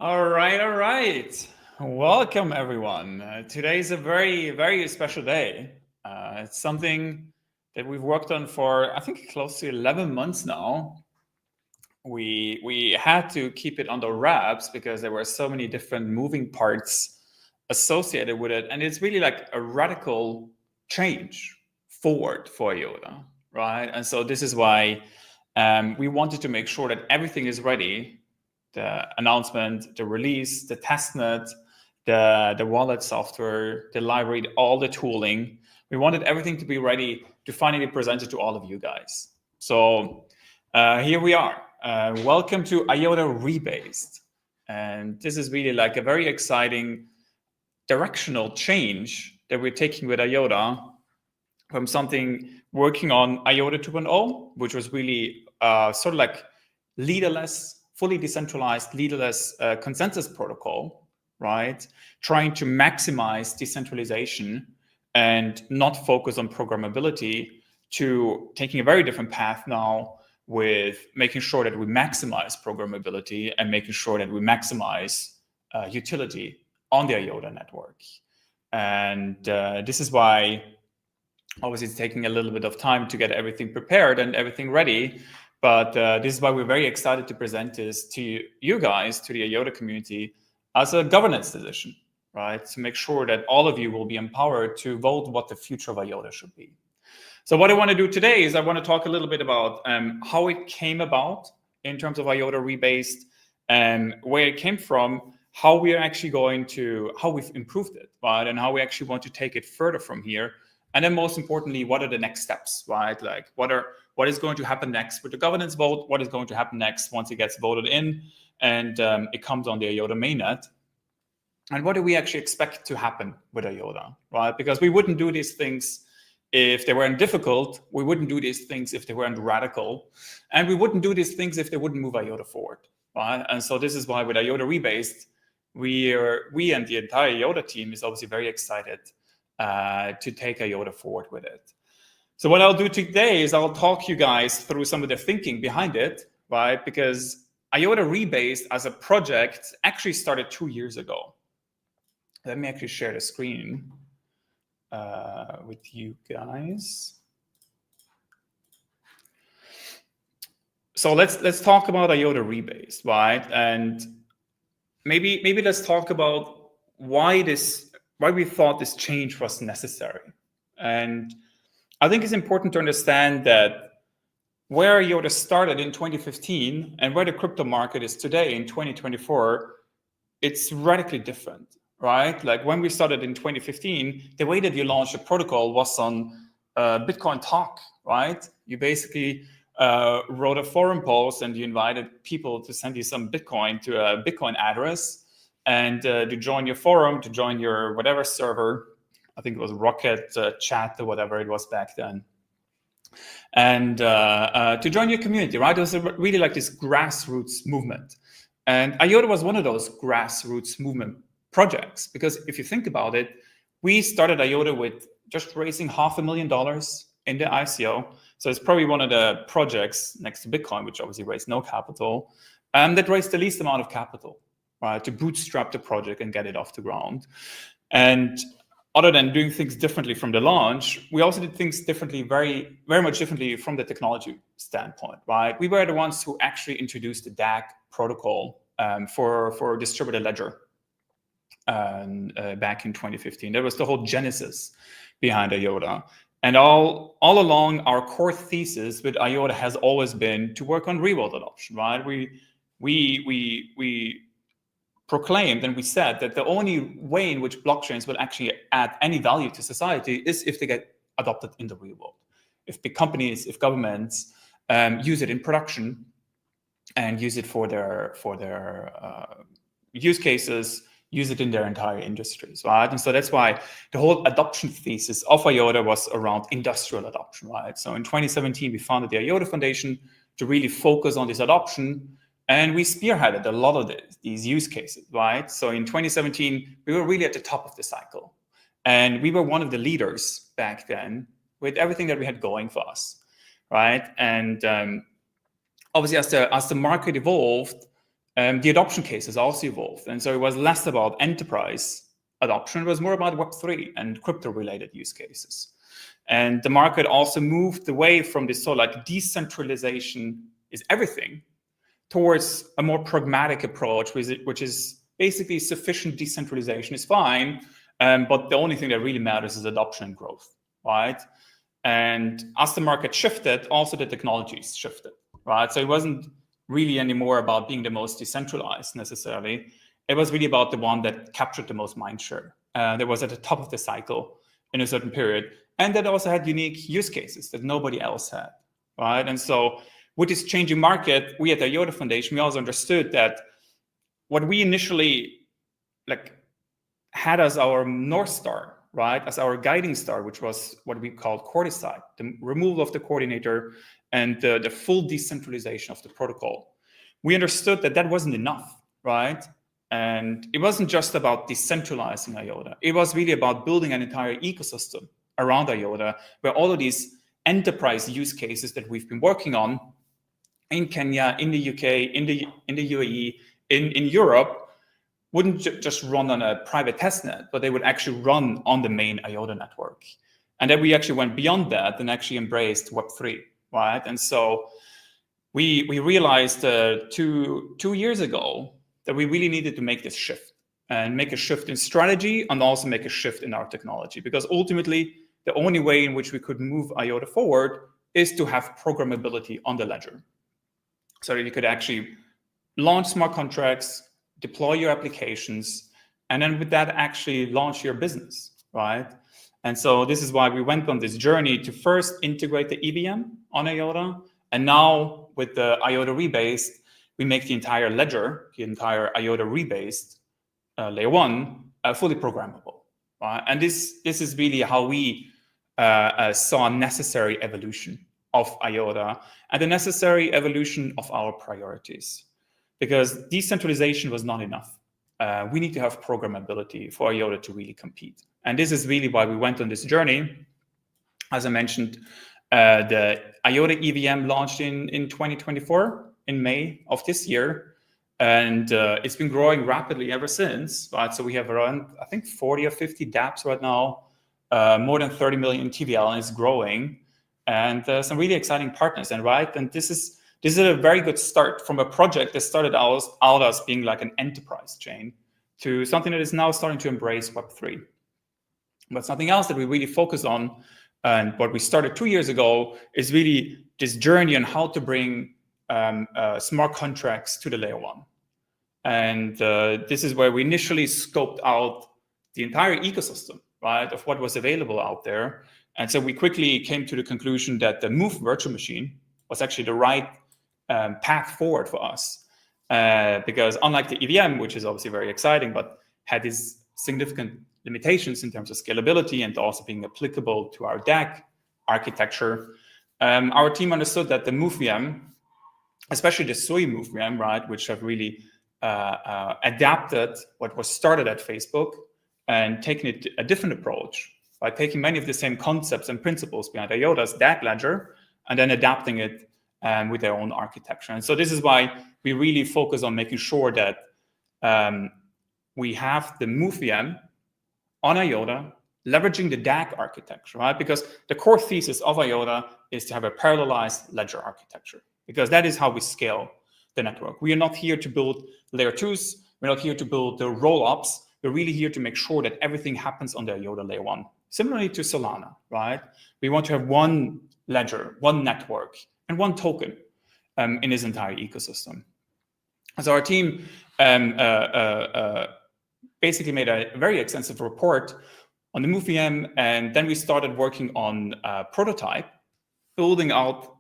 All right. Welcome, everyone. Today is a very, very special day. It's something that we've worked on for, I think, close to 11 months now. We had to keep it under wraps because there were so many different moving parts associated with it. And it's really like a radical change forward for IOTA, right? And so this is why we wanted to make sure that everything is ready. The announcement, the release, the testnet, the wallet software, the library, all the tooling. We wanted everything to be ready to finally present it to all of you guys. So here we are. Welcome to IOTA Rebased. And this is really like a very exciting directional change that we're taking with IOTA from something working on IOTA 2.0, which was really sort of like leaderless, fully decentralized, leaderless consensus protocol, right? Trying to maximize decentralization and not focus on programmability, to taking a very different path now with making sure that we maximize programmability and making sure that we maximize utility on the IOTA network. And this is why obviously it's taking a little bit of time to get everything prepared and everything ready. But this is why we're very excited to present this to you guys, to the IOTA community, as a governance decision, right? To make sure that all of you will be empowered to vote what the future of IOTA should be. So what I want to do today is I want to talk a little bit about how it came about in terms of IOTA Rebased, and where it came from, how we are actually going to, how we've improved it, right? And how we actually want to take it further from here. And then most importantly, what are the next steps, right? Like what is going to happen next with the governance vote? What is going to happen next once it gets voted in and it comes on the IOTA mainnet? And what do we actually expect to happen with IOTA, right? Because we wouldn't do these things if they weren't difficult. We wouldn't do these things if they weren't radical. And we wouldn't do these things if they wouldn't move IOTA forward, right? And so this is why with IOTA Rebased, we and the entire IOTA team is obviously very excited to take IOTA forward with it. So what I'll do today is I'll talk you guys through some of the thinking behind it, right? Because IOTA Rebased as a project actually started 2 years ago. Let me actually share the screen with you guys. So let's talk about IOTA Rebased, right? And maybe let's talk about why we thought this change was necessary. And I think it's important to understand that where IOTA started in 2015 and where the crypto market is today in 2024, it's radically different, right? Like when we started in 2015, the way that you launched a protocol was on Bitcoin Talk, right? You basically wrote a forum post and you invited people to send you some Bitcoin to a Bitcoin address and to join your forum, to join your whatever server. I think it was Rocket Chat or whatever it was back then. And to join your community, right? It was really like this grassroots movement. And IOTA was one of those grassroots movement projects, because if you think about it, we started IOTA with just raising $500,000 in the ICO. So it's probably one of the projects next to Bitcoin, which obviously raised no capital, that raised the least amount of capital, right, to bootstrap the project and get it off the ground. And other than doing things differently from the launch, we also did things differently, very, very much differently from the technology standpoint, right? We were the ones who actually introduced the DAG protocol for distributed ledger back in 2015. That was the whole genesis behind IOTA. And all along, our core thesis with IOTA has always been to work on real-world adoption, right? We proclaimed and we said that the only way in which blockchains will actually add any value to society is if they get adopted in the real world. If big companies, if governments use it in production and use it for their use cases, use it in their entire industries, right? And so that's why the whole adoption thesis of IOTA was around industrial adoption, right? So in 2017, we founded the IOTA Foundation to really focus on this adoption. And we spearheaded a lot of these use cases, right? So in 2017, we were really at the top of the cycle. And we were one of the leaders back then with everything that we had going for us, right? And obviously, as the market evolved, the adoption cases also evolved. And so it was less about enterprise adoption, it was more about Web3 and crypto-related use cases. And the market also moved away from this sort of like decentralization is everything towards a more pragmatic approach, which is basically sufficient decentralization is fine, but the only thing that really matters is adoption and growth, right? And as the market shifted, also the technologies shifted, right? So it wasn't really anymore about being the most decentralized necessarily. It was really about the one that captured the most mind share. That was at the top of the cycle in a certain period. And that also had unique use cases that nobody else had, right? And so with this changing market, we at the IOTA Foundation, we also understood that what we initially had as our North Star, right, as our guiding star, which was what we called coordicide, the removal of the coordinator and the full decentralization of the protocol. We understood that that wasn't enough, right? And it wasn't just about decentralizing IOTA. It was really about building an entire ecosystem around IOTA, where all of these enterprise use cases that we've been working on in Kenya, in the UK, in the UAE, in Europe, wouldn't just run on a private testnet, but they would actually run on the main IOTA network. And then we actually went beyond that and actually embraced Web3, right? And so we realized 2 years ago that we really needed to make this shift and make a shift in strategy and also make a shift in our technology, because ultimately the only way in which we could move IOTA forward is to have programmability on the ledger, so that you could actually launch smart contracts, deploy your applications, and then with that actually launch your business, right? And so this is why we went on this journey to first integrate the EVM on IOTA, and now with the IOTA Rebased, we make the entire ledger, the entire IOTA Rebased layer 1 fully programmable, right? And this is really how we saw a necessary evolution of IOTA and the necessary evolution of our priorities. Because decentralization was not enough. We need to have programmability for IOTA to really compete. And this is really why we went on this journey. As I mentioned, the IOTA EVM launched in 2024, in May of this year. And it's been growing rapidly ever since, right? So we have around, I think, 40 or 50 dApps right now, more than 30 million TVL, and it's growing. And some really exciting partners, and right? And this is a very good start from a project that started out as being like an enterprise chain to something that is now starting to embrace Web3. But something else that we really focus on, and what we started 2 years ago, is really this journey on how to bring smart contracts to the layer 1. And this is where we initially scoped out the entire ecosystem, right, of what was available out there. And so we quickly came to the conclusion that the Move virtual machine was actually the right path forward for us, because unlike the EVM, which is obviously very exciting, but had these significant limitations in terms of scalability and also being applicable to our DAC architecture, our team understood that the Move VM, especially the SUI Move VM, right, which have really adapted what was started at Facebook and taken it a different approach by taking many of the same concepts and principles behind IOTA's DAC ledger and then adapting it with their own architecture. And so this is why we really focus on making sure that we have the Move VM on IOTA, leveraging the DAC architecture, right? Because the core thesis of IOTA is to have a parallelized ledger architecture, because that is how we scale the network. We are not here to build layer 2s. We're not here to build the roll-ups. We're really here to make sure that everything happens on the IOTA layer 1. Similarly to Solana, right? We want to have one ledger, one network, and one token in this entire ecosystem. So our team basically made a very extensive report on the Move VM, and then we started working on a prototype, building out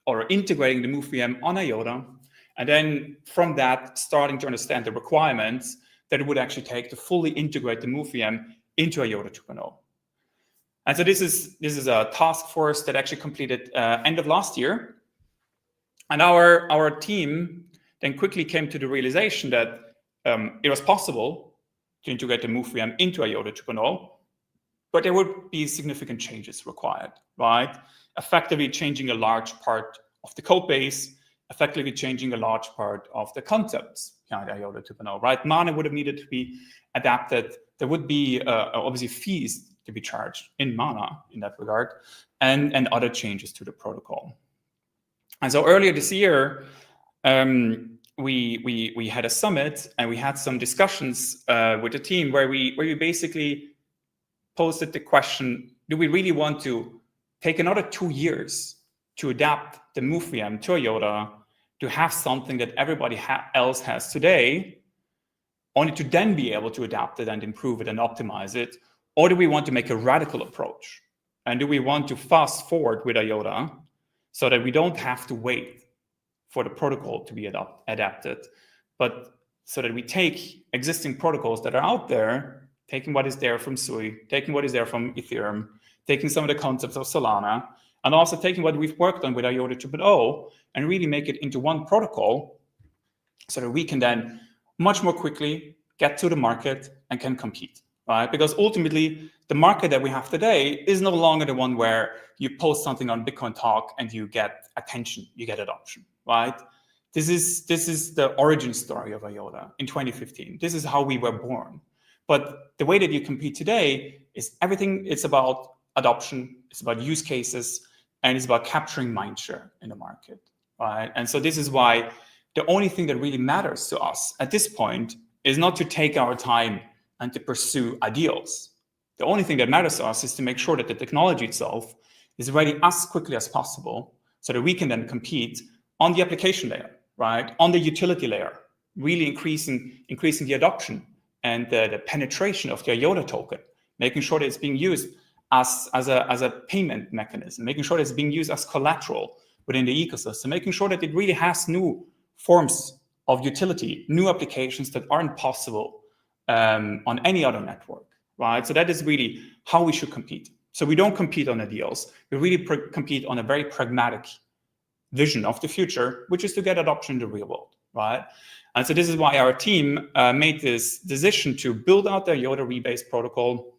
or integrating the Move VM on IOTA, and then from that, starting to understand the requirements that it would actually take to fully integrate the Move VM into IOTA 2.0. And so this is a task force that actually completed end of last year. And our team then quickly came to the realization that it was possible to integrate the Move VM into IOTA 2.0, but there would be significant changes required, right? Effectively changing a large part of the code base effectively changing a large part of the concepts behind IOTA 2.0, right? Mana would have needed to be adapted. There would be obviously fees to be charged in Mana in that regard, and other changes to the protocol. And so earlier this year, we had a summit and we had some discussions with the team where we basically posed the question: do we really want to take another 2 years to adapt the MoveVM to IOTA, to have something that everybody else has today, only to then be able to adapt it and improve it and optimize it? Or do we want to make a radical approach? And do we want to fast forward with IOTA so that we don't have to wait for the protocol to be adapted, but so that we take existing protocols that are out there, taking what is there from Sui, taking what is there from Ethereum, taking some of the concepts of Solana, and also taking what we've worked on with IOTA 2.0 and really make it into one protocol so that we can then much more quickly get to the market and can compete, right? Because ultimately, the market that we have today is no longer the one where you post something on Bitcoin Talk and you get attention, you get adoption, right? This is the origin story of IOTA in 2015. This is how we were born. But the way that you compete today is everything. It's about adoption, it's about use cases, and it's about capturing mindshare in the market, right? And so this is why the only thing that really matters to us at this point is not to take our time and to pursue ideals. The only thing that matters to us is to make sure that the technology itself is ready as quickly as possible so that we can then compete on the application layer, right? On the utility layer, really increasing the adoption and the penetration of the IOTA token, making sure that it's being used as a payment mechanism, making sure that it's being used as collateral within the ecosystem, making sure that it really has new forms of utility, new applications that aren't possible on any other network, right? So that is really how we should compete. So we don't compete on ideals. We really compete on a very pragmatic vision of the future, which is to get adoption in the real world, right? And so this is why our team made this decision to build out the IOTA Rebased protocol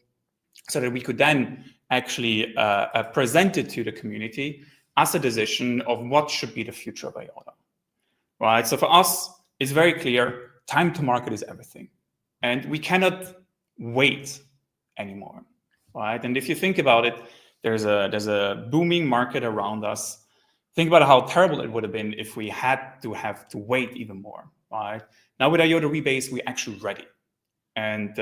so that we could then actually present it to the community as a decision of what should be the future of IOTA, right? So for us, it's very clear, time to market is everything. And we cannot wait anymore, right? And if you think about it, there's a booming market around us. Think about how terrible it would have been if we had to have to wait even more, right? Now with IOTA Rebased, we're actually ready. And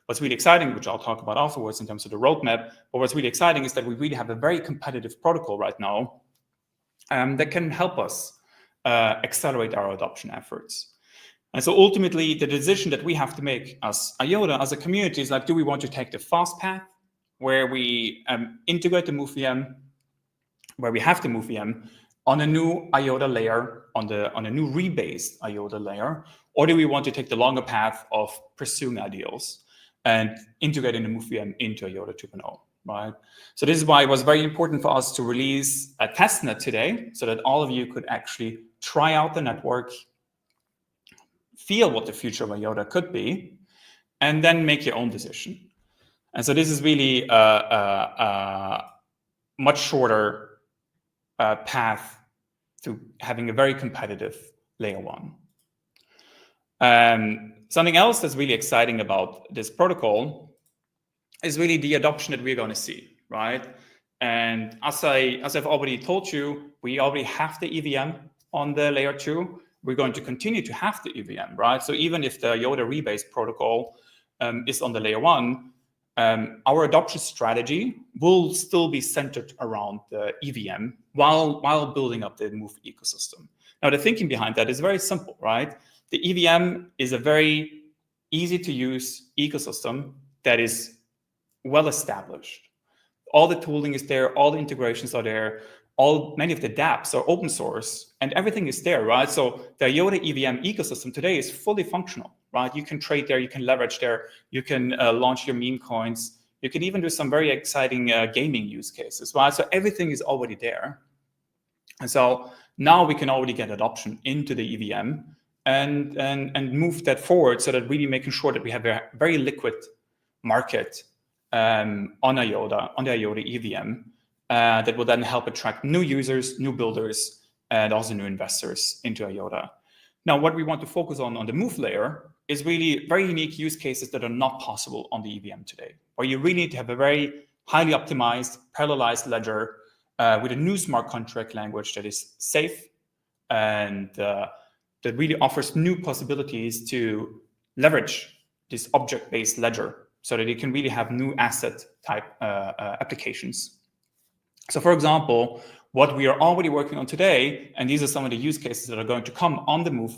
what's really exciting, which I'll talk about afterwards in terms of the roadmap, but what's really exciting is that we really have a very competitive protocol right now that can help us accelerate our adoption efforts. And so ultimately, the decision that we have to make as IOTA, as a community, is like, do we want to take the fast path where we integrate the MoveVM, where we have the MoveVM on a new IOTA layer, on a new rebased IOTA layer, or do we want to take the longer path of pursuing ideals and integrating the MoveVM into IOTA 2.0, right? So this is why it was very important for us to release a testnet today so that all of you could actually try out the network, feel what the future of IOTA could be, and then make your own decision. And so this is really a much shorter path to having a very competitive layer one. Something else that's really exciting about this protocol is really the adoption that we're going to see, right? And as I've already told you, we already have the EVM on the layer 2. We're going to continue to have the EVM, right? So even if the IOTA Rebased protocol is on the layer 1, our adoption strategy will still be centered around the EVM while building up the Move ecosystem. Now, the thinking behind that is very simple, right? The EVM is a very easy to use ecosystem that is well established. All the tooling is there, all the integrations are there, many of the dApps are open source, and everything is there, right? So the IOTA EVM ecosystem today is fully functional, right? You can trade there, you can leverage there, you can launch your meme coins, you can even do some very exciting gaming use cases, right? So everything is already there. And so now we can already get adoption into the EVM and move that forward so that really making sure that we have a very liquid market on IOTA, on the IOTA EVM, that will then help attract new users, new builders, and also new investors into IOTA. Now, what we want to focus on the move layer is really very unique use cases that are not possible on the EVM today, where you really need to have a very highly optimized, parallelized ledger with a new smart contract language that is safe and that really offers new possibilities to leverage this object-based ledger so that it can really have new asset type applications. So for example, what we are already working on today, and these are some of the use cases that are going to come on the move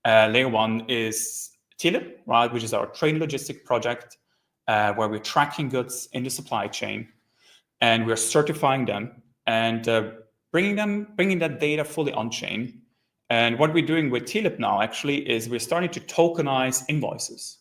layer one, is TLIP, right, which is our train logistic project, where we're tracking goods in the supply chain, and we're certifying them and bringing that data fully on chain. And what we're doing with TLIP now actually is we're starting to tokenize invoices.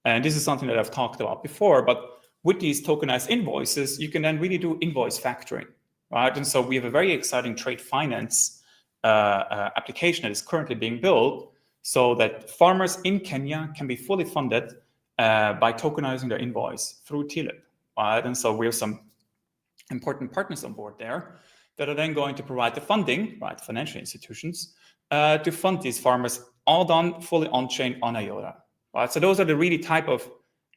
And this is something that I've talked about before, but with these tokenized invoices, you can then really do invoice factoring, right? And so we have a very exciting trade finance application that is currently being built so that farmers in Kenya can be fully funded by tokenizing their invoice through TLIP, right? And so we have some important partners on board there that are then going to provide the funding, right, financial institutions, to fund these farmers, all done fully on-chain on IOTA, right? So those are the really type of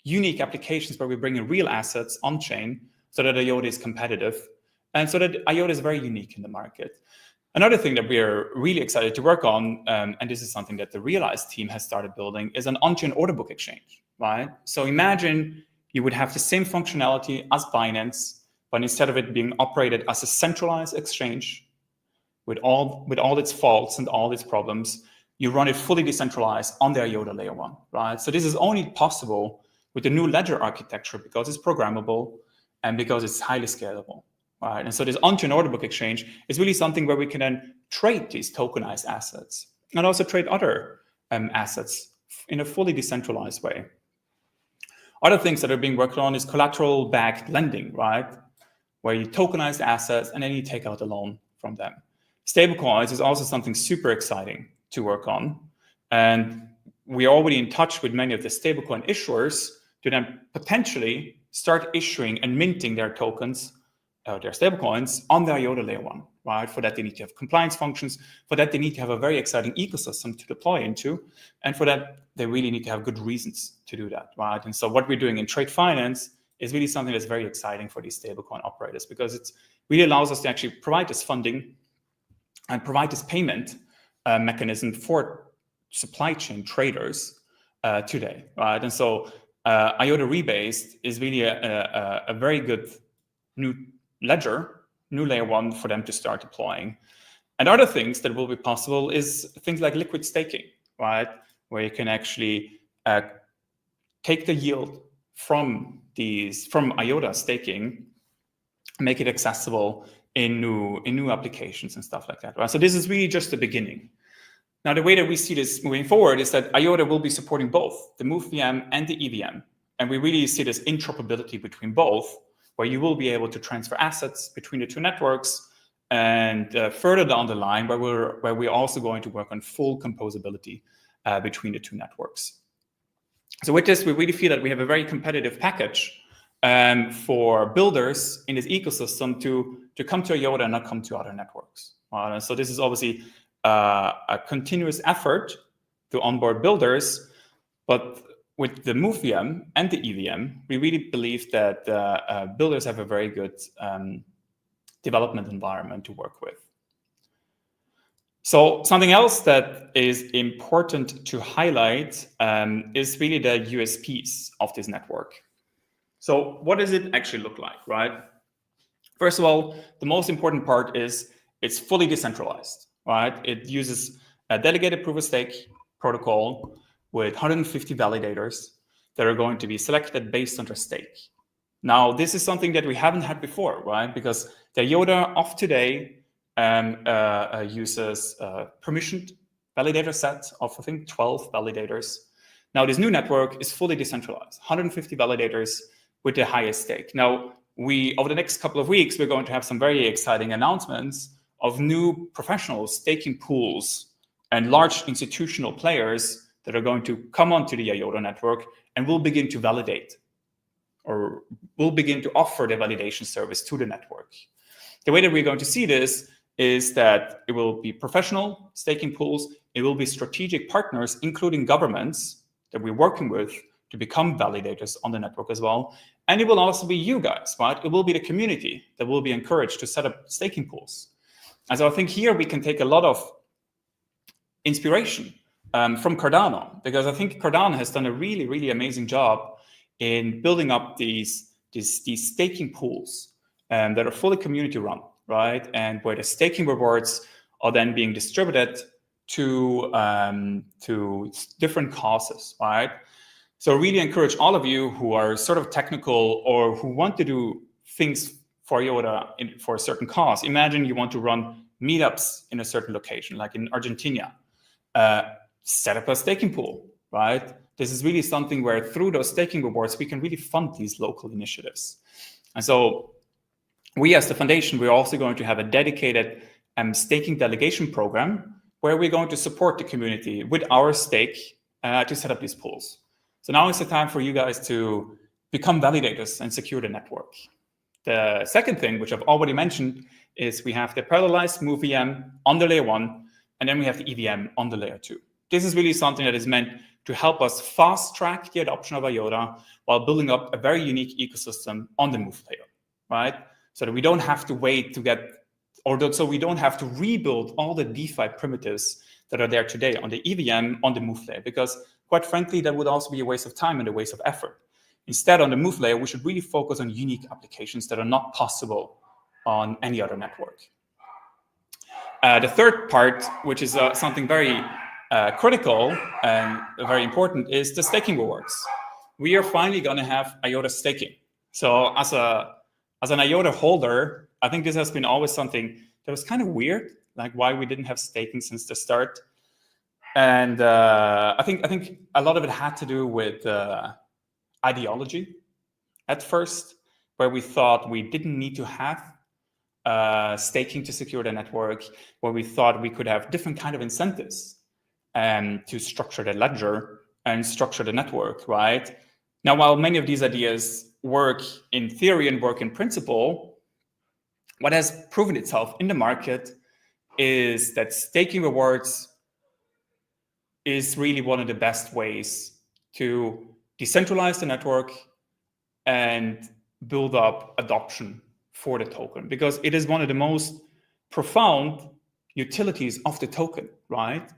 unique applications where we bring in real assets on-chain so that IOTA is competitive and so that IOTA is very unique in the market. Another thing that we're really excited to work on, and this is something that the Realize team has started building, is an on-chain order book exchange, right? So imagine you would have the same functionality as Binance, but instead of it being operated as a centralized exchange with all its faults and all its problems, you run it fully decentralized on the IOTA layer one, right? So this is only possible with the new ledger architecture because it's programmable and because it's highly scalable, right? And so this on-chain order book exchange is really something where we can then trade these tokenized assets and also trade other assets in a fully decentralized way. Other things that are being worked on is collateral-backed lending, right? Where you tokenize the assets and then you take out a loan from them. Stablecoins is also something super exciting to work on. And we're already in touch with many of the stablecoin issuers to then potentially start issuing and minting their tokens, their stablecoins on the IOTA layer one, right? For that, they need to have compliance functions. For that, they need to have a very exciting ecosystem to deploy into. And for that, they really need to have good reasons to do that, right? And so what we're doing in trade finance is really something that's very exciting for these stablecoin operators because it really allows us to actually provide this funding and provide this payment mechanism for supply chain traders today, right? And so IOTA Rebased is really a very good new ledger, new layer one for them to start deploying. And other things that will be possible is things like liquid staking, right? Where you can actually take the yield from IOTA staking, make it accessible in new applications and stuff like that, right? So this is really just the beginning. Now, the way that we see this moving forward is that IOTA will be supporting both the Move VM and the EVM. And we really see this interoperability between both, where you will be able to transfer assets between the two networks. And further down the line, where we're also going to work on full composability between the two networks. So with this, we really feel that we have a very competitive package for builders in this ecosystem to come to IOTA and not come to other networks. And so this is obviously a continuous effort to onboard builders, but with the Move VM and the EVM, we really believe that builders have a very good development environment to work with. So something else that is important to highlight is really the USPs of this network. So what does it actually look like, right? First of all, the most important part is it's fully decentralized, right? It uses a delegated proof of stake protocol with 150 validators that are going to be selected based on their stake. Now, this is something that we haven't had before, right? Because the IOTA of today uses a permissioned validator set of, I think, 12 validators. Now, this new network is fully decentralized, 150 validators with the highest stake. Now, over the next couple of weeks, we're going to have some very exciting announcements of new professional staking pools and large institutional players that are going to come onto the IOTA network and will begin to validate or will begin to offer the validation service to the network. The way that we're going to see this is that it will be professional staking pools. It will be strategic partners, including governments that we're working with to become validators on the network as well. And it will also be you guys, right? It will be the community that will be encouraged to set up staking pools. And so I think here we can take a lot of inspiration from Cardano, because I think Cardano has done a really, really amazing job in building up these staking pools that are fully community run, right? And where the staking rewards are then being distributed to different causes, right? So I really encourage all of you who are sort of technical or who want to do things for IOTA for a certain cause. Imagine you want to run meetups in a certain location, like in Argentina. Set up a staking pool, right? This is really something where through those staking rewards, we can really fund these local initiatives. And so we as the foundation, we're also going to have a dedicated staking delegation program where we're going to support the community with our stake to set up these pools. So now is the time for you guys to become validators and secure the network. The second thing, which I've already mentioned, is we have the parallelized move VM on the layer 1, and then we have the EVM on the layer 2. This is really something that is meant to help us fast track the adoption of IOTA while building up a very unique ecosystem on the move layer, right? So that we don't have to wait to get, so we don't have to rebuild all the DeFi primitives that are there today on the EVM on the move layer, because quite frankly, that would also be a waste of time and a waste of effort. Instead, on the move layer, we should really focus on unique applications that are not possible on any other network. The third part, which is something very critical and very important, is the staking rewards. We are finally going to have IOTA staking. So as an IOTA holder, I think this has been always something that was kind of weird, like why we didn't have staking since the start. And I think a lot of it had to do with ideology at first, where we thought we didn't need to have staking to secure the network, where we thought we could have different kind of incentives to structure the ledger and structure the network, right? Now, while many of these ideas work in theory and work in principle, what has proven itself in the market is that staking rewards is really one of the best ways to decentralize the network and build up adoption for the token, because it is one of the most profound utilities of the token, right?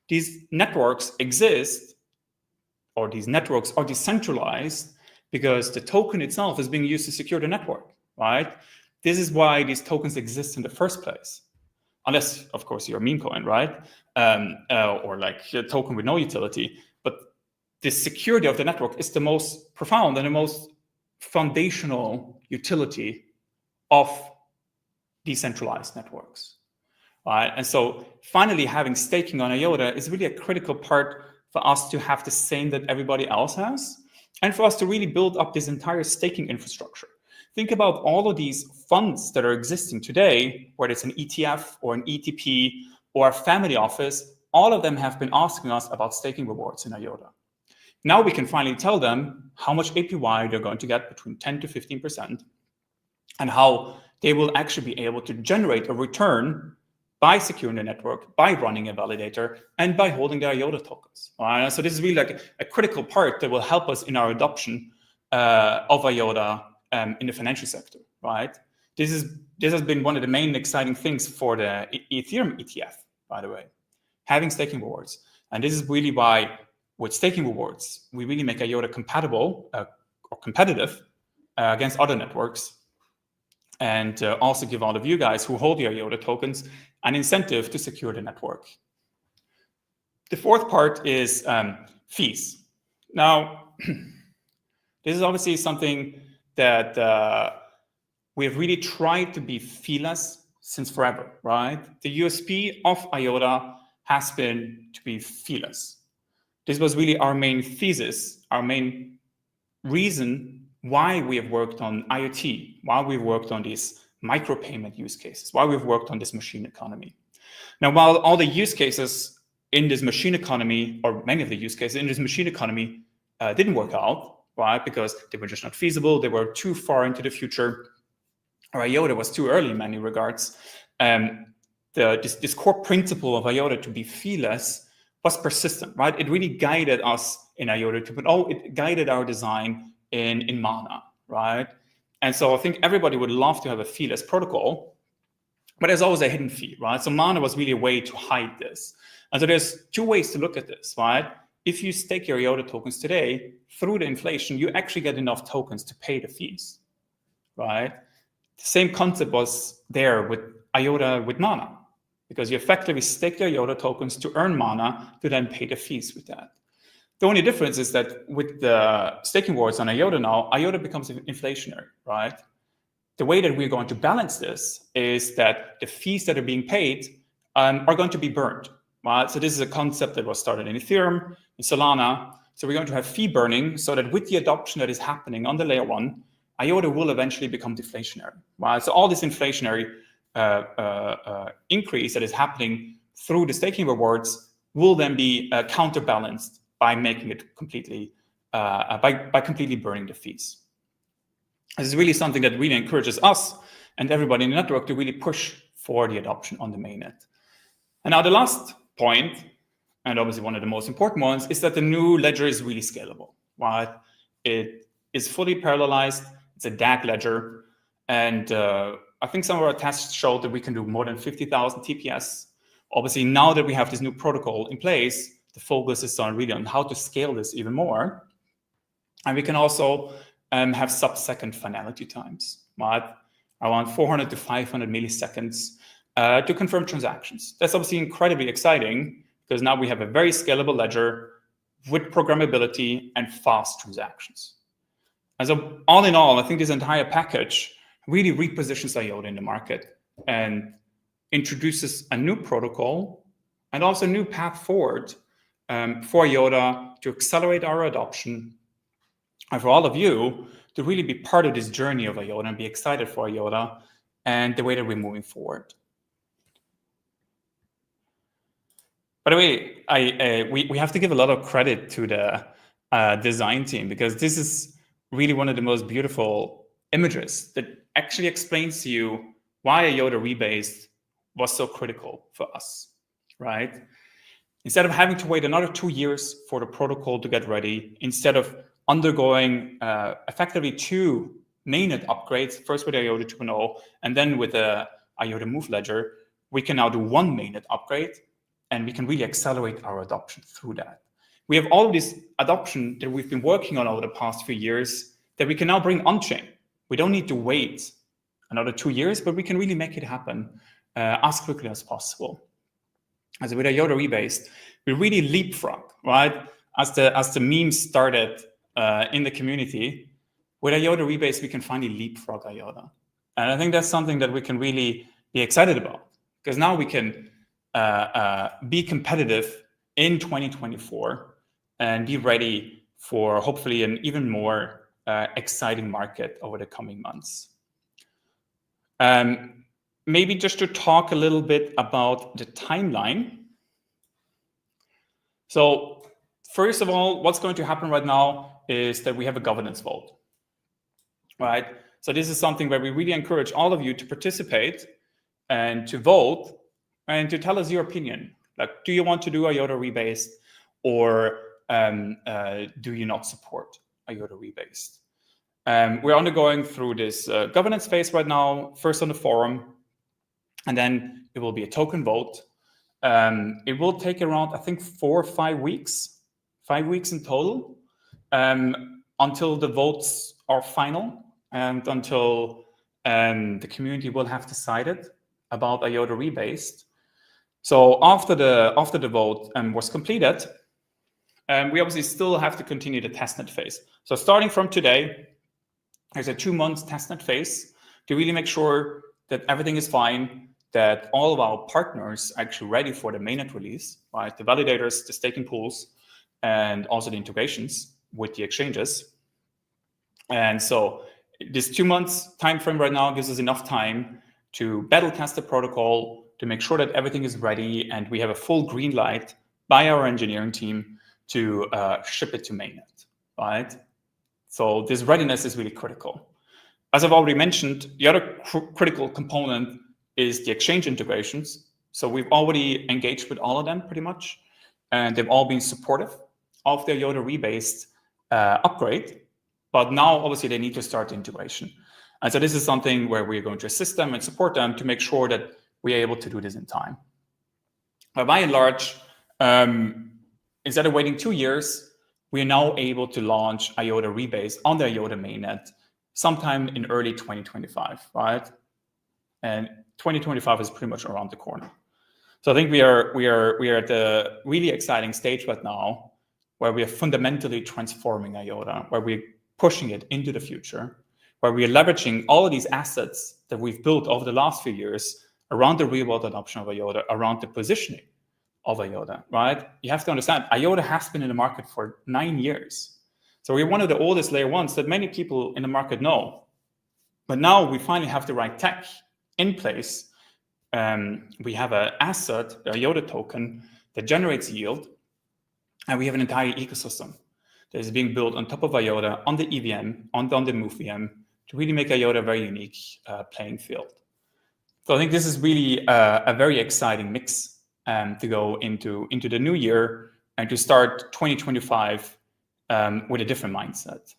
These networks exist, or these networks are decentralized because the token itself is being used to secure the network, right? This is why these tokens exist in the first place. Unless, of course, you're a meme coin, right? Or like a token with no utility. But the security of the network is the most profound and the most foundational utility of decentralized networks, right? And so finally having staking on IOTA is really a critical part for us to have the same that everybody else has, and for us to really build up this entire staking infrastructure. Think about all of these funds that are existing today, whether it's an ETF or an ETP or a family office, all of them have been asking us about staking rewards in IOTA. Now we can finally tell them how much APY they're going to get, between 10 to 15%, and how they will actually be able to generate a return by securing the network, by running a validator, and by holding their IOTA tokens. So this is really like a critical part that will help us in our adoption of IOTA in the financial sector, right? This has been one of the main exciting things for the Ethereum ETF, by the way, having staking rewards. And this is really why, with staking rewards, we really make IOTA compatible or competitive against other networks, and also give all of you guys who hold the IOTA tokens an incentive to secure the network. The fourth part is fees. Now, this is obviously something that we have really tried to be feeless since forever, right? The USP of IOTA has been to be feeless. This was really our main thesis, our main reason why we have worked on IoT, why we've worked on these micropayment use cases, why we've worked on this machine economy. Now, while all the use cases in this machine economy, or many of the use cases in this machine economy didn't work out, right? Because they were just not feasible, they were too far into the future, or IOTA was too early in many regards. this core principle of IOTA to be feeless was persistent, right? It really guided us in IOTA 2.0. It guided our design in Mana, right? And so I think everybody would love to have a feeless protocol, but there's always a hidden fee, right? So Mana was really a way to hide this. And so there's two ways to look at this, right? If you stake your IOTA tokens today, through the inflation, you actually get enough tokens to pay the fees, right? The same concept was there with IOTA with Mana, because you effectively stake your IOTA tokens to earn Mana to then pay the fees with that. The only difference is that with the staking rewards on IOTA now, IOTA becomes inflationary, right? The way that we're going to balance this is that the fees that are being paid are going to be burned, right? So this is a concept that was started in Ethereum, in Solana. So we're going to have fee burning so that with the adoption that is happening on the layer one, IOTA will eventually become deflationary, right? So all this inflationary increase that is happening through the staking rewards will then be counterbalanced by making it completely, by completely burning the fees. This is really something that really encourages us and everybody in the network to really push for the adoption on the mainnet. And now the last point, and obviously one of the most important ones, is that the new ledger is really scalable, right? It is fully parallelized. It's a DAG ledger. And I think some of our tests showed that we can do more than 50,000 TPS. Obviously, now that we have this new protocol in place, the focus is really on how to scale this even more. And we can also have sub-second finality times, right? Around 400 to 500 milliseconds to confirm transactions. That's obviously incredibly exciting because now we have a very scalable ledger with programmability and fast transactions. And so all in all, I think this entire package really repositions IOTA in the market and introduces a new protocol and also a new path forward for IOTA to accelerate our adoption, and for all of you to really be part of this journey of IOTA and be excited for IOTA and the way that we're moving forward. By the way, we have to give a lot of credit to the design team, because this is really one of the most beautiful images that actually explains to you why IOTA Rebased was so critical for us, right? Instead of having to wait another 2 years for the protocol to get ready, instead of undergoing effectively 2 mainnet upgrades, first with IOTA 2.0 and then with the IOTA Move ledger, we can now do 1 mainnet upgrade, and we can really accelerate our adoption through that. We have all of this adoption that we've been working on over the past few years that we can now bring on-chain. We don't need to wait another 2 years, but we can really make it happen as quickly as possible. As with IOTA Rebased, we really leapfrog, right? As the memes started in the community, with IOTA Rebased, we can finally leapfrog IOTA. And I think that's something that we can really be excited about, because now we can be competitive in 2024 and be ready for hopefully an even more exciting market over the coming months. Maybe just to talk a little bit about the timeline. So first of all, what's going to happen right now is that we have a governance vote, right? So this is something where we really encourage all of you to participate and to vote and to tell us your opinion. Like, do you want to do IOTA Rebased, or do you not support IOTA Rebased? We're undergoing through this governance phase right now, first on the forum, and then it will be a token vote. It will take around, I think, 4 or 5 weeks, 5 weeks in total, until the votes are final and until the community will have decided about IOTA Rebased. So after the vote was completed, we obviously still have to continue the testnet phase. So starting from today, there's a 2-month testnet phase to really make sure that everything is fine, that all of our partners are actually ready for the mainnet release, right? The validators, the staking pools, and also the integrations with the exchanges. And so this 2 months time frame right now gives us enough time to battle test the protocol, to make sure that everything is ready and we have a full green light by our engineering team to ship it to mainnet, right? So this readiness is really critical. As I've already mentioned, the other critical component is the exchange integrations. So we've already engaged with all of them pretty much, and they've all been supportive of the IOTA Rebased upgrade. But now, obviously, they need to start the integration. And so this is something where we're going to assist them and support them to make sure that we're able to do this in time. But by and large, instead of waiting 2 years, we are now able to launch IOTA Rebased on the IOTA mainnet sometime in early 2025, right? And 2025 is pretty much around the corner. So I think we are at a really exciting stage right now where we are fundamentally transforming IOTA, where we're pushing it into the future, where we are leveraging all of these assets that we've built over the last few years around the real-world adoption of IOTA, around the positioning of IOTA, right? You have to understand, IOTA has been in the market for 9 years. So we're one of the oldest layer ones that many people in the market know. But now we finally have the right tech in place. We have an asset, the IOTA token, that generates yield. And we have an entire ecosystem that is being built on top of IOTA, on the EVM, on the Move VM, to really make IOTA a very unique playing field. So I think this is really a very exciting mix to go into the new year and to start 2025 with a different mindset.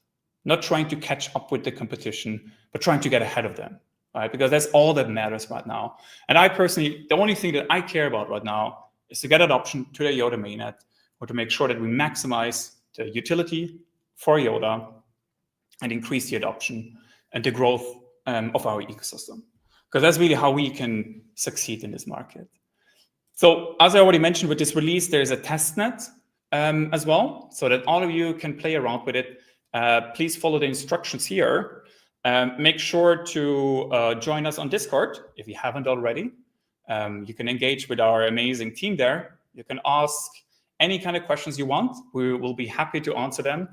Not trying to catch up with the competition, but trying to get ahead of them, right? Because that's all that matters right now. And I personally, the only thing that I care about right now is to get adoption to the IOTA mainnet, or to make sure that we maximize the utility for IOTA and increase the adoption and the growth of our ecosystem. Because that's really how we can succeed in this market. So as I already mentioned with this release, there's a testnet as well, so that all of you can play around with it. Please follow the instructions here. Make sure to join us on Discord if you haven't already. You can engage with our amazing team there. You can ask any kind of questions you want. We will be happy to answer them.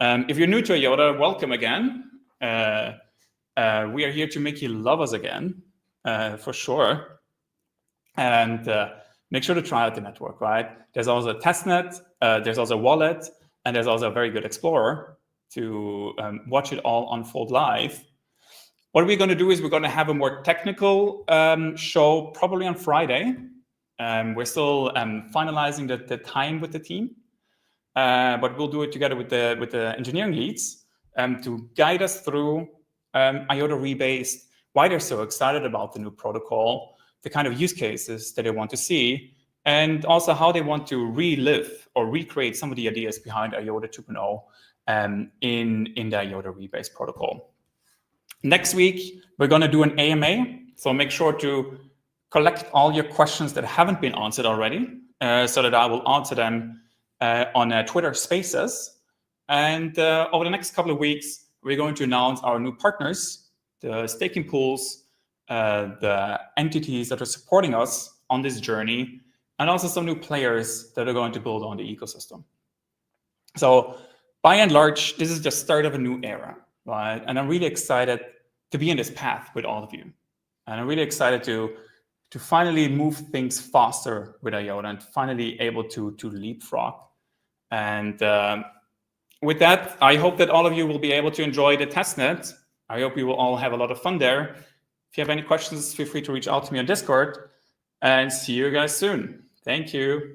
If you're new to IOTA, welcome again. We are here to make you love us again, for sure. And make sure to try out the network, right? There's also a testnet, there's also a wallet, and there's also a very good explorer to watch it all unfold live. What we're going to do is we're going to have a more technical show probably on Friday. We're still finalizing the time with the team, but we'll do it together with the engineering leads to guide us through IOTA Rebased, why they're so excited about the new protocol, the kind of use cases that they want to see, and also how they want to relive or recreate some of the ideas behind IOTA 2.0 in the IOTA Rebased protocol. Next week, we're going to do an AMA, so make sure to collect all your questions that haven't been answered already, so that I will answer them on Twitter Spaces. And over the next couple of weeks, we're going to announce our new partners, the staking pools, the entities that are supporting us on this journey, and also some new players that are going to build on the ecosystem. So by and large, this is the start of a new era, right? And I'm really excited to be in this path with all of you. And I'm really excited to finally move things faster with IOTA and finally able to leapfrog. And with that, I hope that all of you will be able to enjoy the testnet. I hope you will all have a lot of fun there. If you have any questions, feel free to reach out to me on Discord, and see you guys soon. Thank you.